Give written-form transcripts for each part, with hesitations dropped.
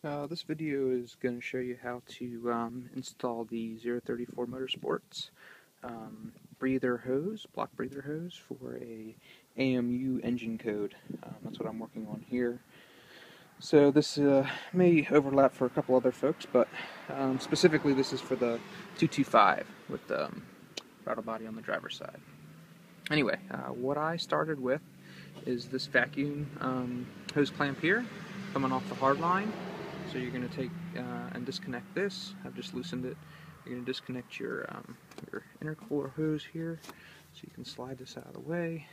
This video is going to show you how to install the 034 Motorsports breather hose, block breather hose for a AMU engine code. That's what I'm working on here. So this may overlap for a couple other folks, but specifically this is for the 225 with the throttle body on the driver's side. Anyway, what I started with is this vacuum hose clamp here coming off the hard line. So you're going to take and disconnect this. I've just loosened it. You're going to disconnect your intercooler hose here, so you can slide this out of the way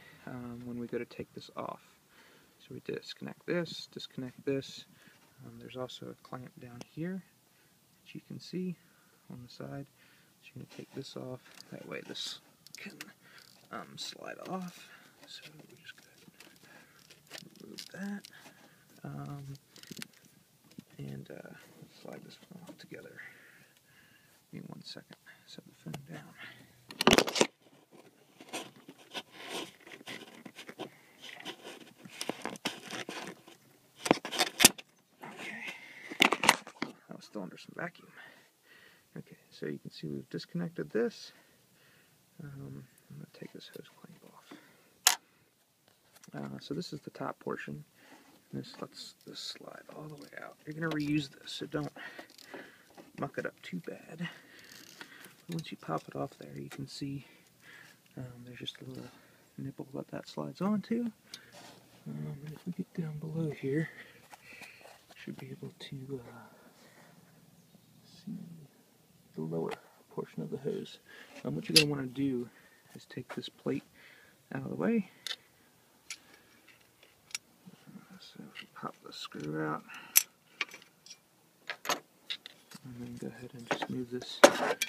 when we go to take this off. So we disconnect this, there's also a clamp down here that you can see on the side. So you're going to take this off. That way this can slide off. So we're just going to remove that. And slide this one off together. Give me 1 second. Set the phone down. Okay. I was still under some vacuum. Okay, so you can see we've disconnected this. I'm going to take this hose clamp off. So this is the top portion. This lets this slide all the way out. You're going to reuse this, so don't muck it up too bad. Once you pop it off there, you can see there's just a little nipple that slides onto. And if we get down below here, should be able to see the lower portion of the hose. What you're going to want to do is take this plate out of the way. So if you pop the screw out, and then go ahead and just move this out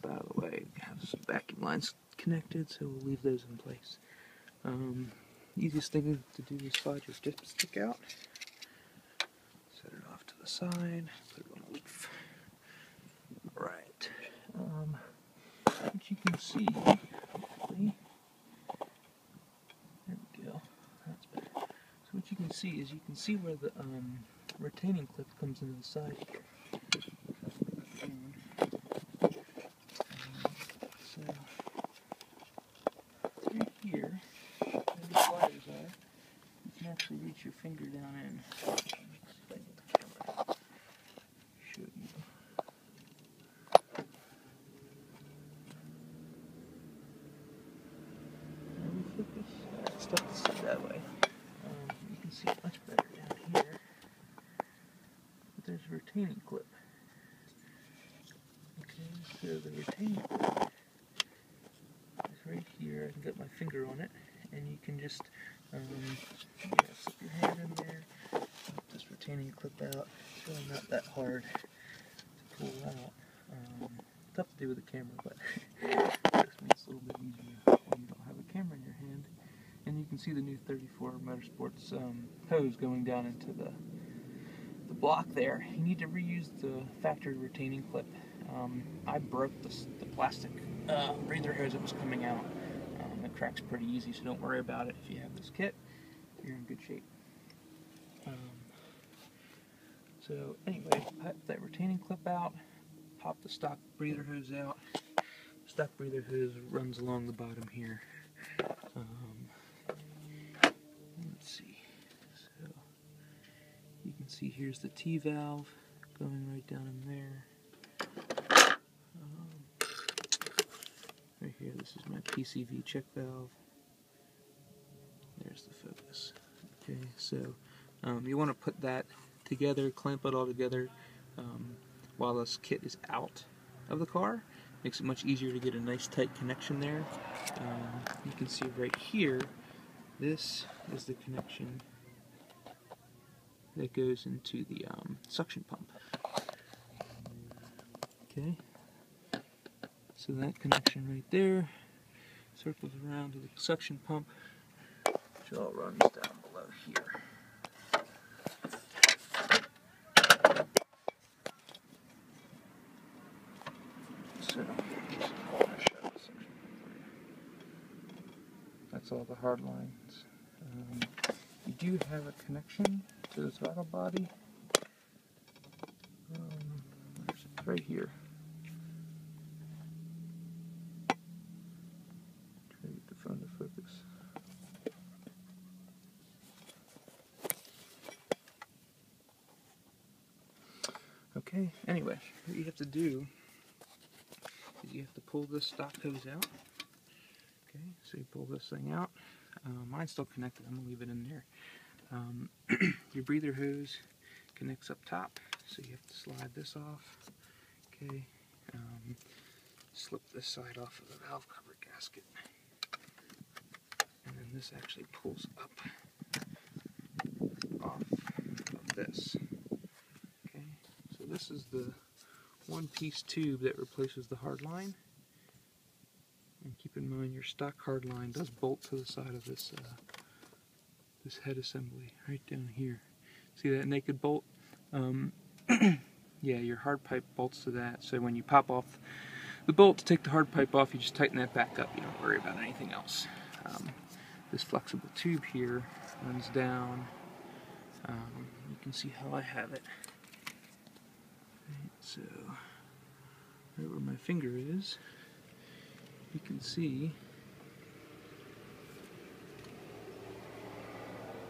of the way. We have some vacuum lines connected, so we'll leave those in place. Easiest thing to do is slide your dipstick out, set it off to the side, put it on a leaf. Alright, what you can see, hopefully, there we go, that's better. So what you can see is you can see where the retaining clip comes into the side here. So right here, where the sliders are, you can actually reach your finger down in. Show you. Stuff to sit that way. You can see it much better down here. But there's a retaining clip. Okay, so the retaining clip is right here. I can get my finger on it, and you can just slip your hand in there, pop this retaining clip out. It's really not that hard to pull out. Tough to do with a camera, but this makes it a little bit easier when you don't have a camera in your hand. And you can see the new 34 Motorsports hose going down into the block there. You need to reuse the factory retaining clip. I broke the plastic breather hose that was coming out. It cracks pretty easy, so don't worry about it. If you have this kit, you're in good shape. So anyway, pop that retaining clip out, pop the stock breather hose out. Stock breather hose runs along the bottom here. Let's see. So you can see here's the T valve going right down in there. Right here, this is my PCV check valve. There's the focus. Okay, so you want to put that together, clamp it all together while this kit is out of the car. Makes it much easier to get a nice tight connection there. You can see right here, this is the connection that goes into the suction pump. Okay, so that connection right there circles around to the suction pump, which all runs down below here. So, that's all the hard lines. You do have a connection to the throttle body It's right here. Try to get the phone to focus. Okay, anyway, what you have to do is you have to pull this stock hose out. Okay, so you pull this thing out. Mine's still connected, I'm going to leave it in there. Your breather hose connects up top, so you have to slide this off. Okay, slip this side off of the valve cover gasket. And then this actually pulls up off of this. Okay, so this is the one-piece tube that replaces the hard line. And keep in mind your stock hard line does bolt to the side of this this head assembly right down here. See that naked bolt? Yeah, your hard pipe bolts to that. So when you pop off the bolt to take the hard pipe off, you just tighten that back up. You don't worry about anything else. This flexible tube here runs down. You can see how I have it. Right, so right where my finger is, you can see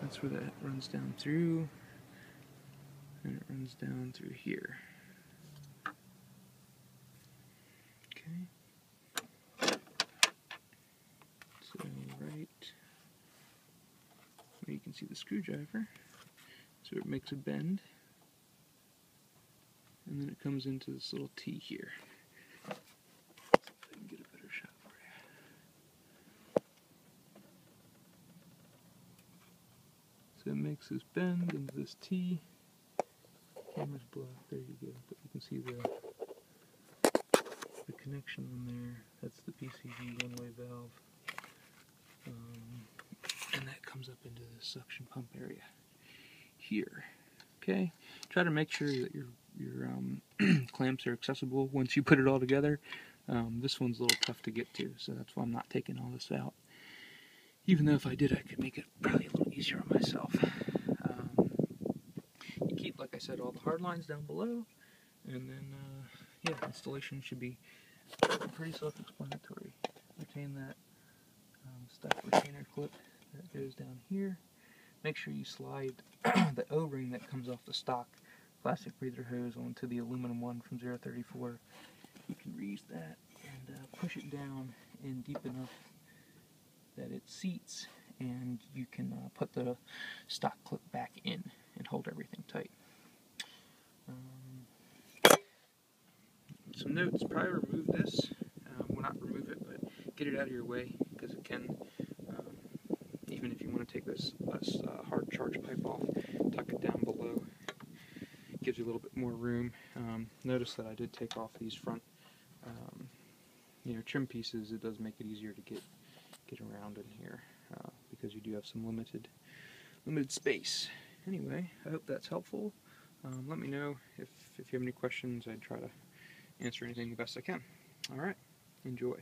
that's where that runs down through, and it runs down through here. Okay. So right where you can see the screwdriver, so it makes a bend, and then it comes into this little T here. Let's see if I can get a better shot for you. So it makes this bend into this T. Camera's blocked, there you go, but you can see the connection on there. That's the PCV one-way valve. And that comes up into the suction pump area here. Okay, try to make sure that your clamps are accessible once you put it all together. This one's a little tough to get to, so that's why I'm not taking all this out. Even though if I did, I could make it probably a little easier on myself. You keep, like I said, all the hard lines down below, and then yeah, installation should be pretty self-explanatory. Retain that stock retainer clip that goes down here. Make sure you slide the O-ring that comes off the stock plastic breather hose onto the aluminum one from 034. You can reuse that and push it down in deep enough that it seats, and you can put the stock clip back in and hold everything tight. Some notes: probably remove this. Well, not remove it, but get it out of your way, because it can, even if you want to take this hard charge pipe off, tuck it down below. It gives you a little bit more room. Notice that I did take off these front trim pieces. It does make it easier to get around in here, because you do have some limited space. Anyway, I hope that's helpful. Let me know if you have any questions. I'd try to answer anything the best I can. Alright, enjoy.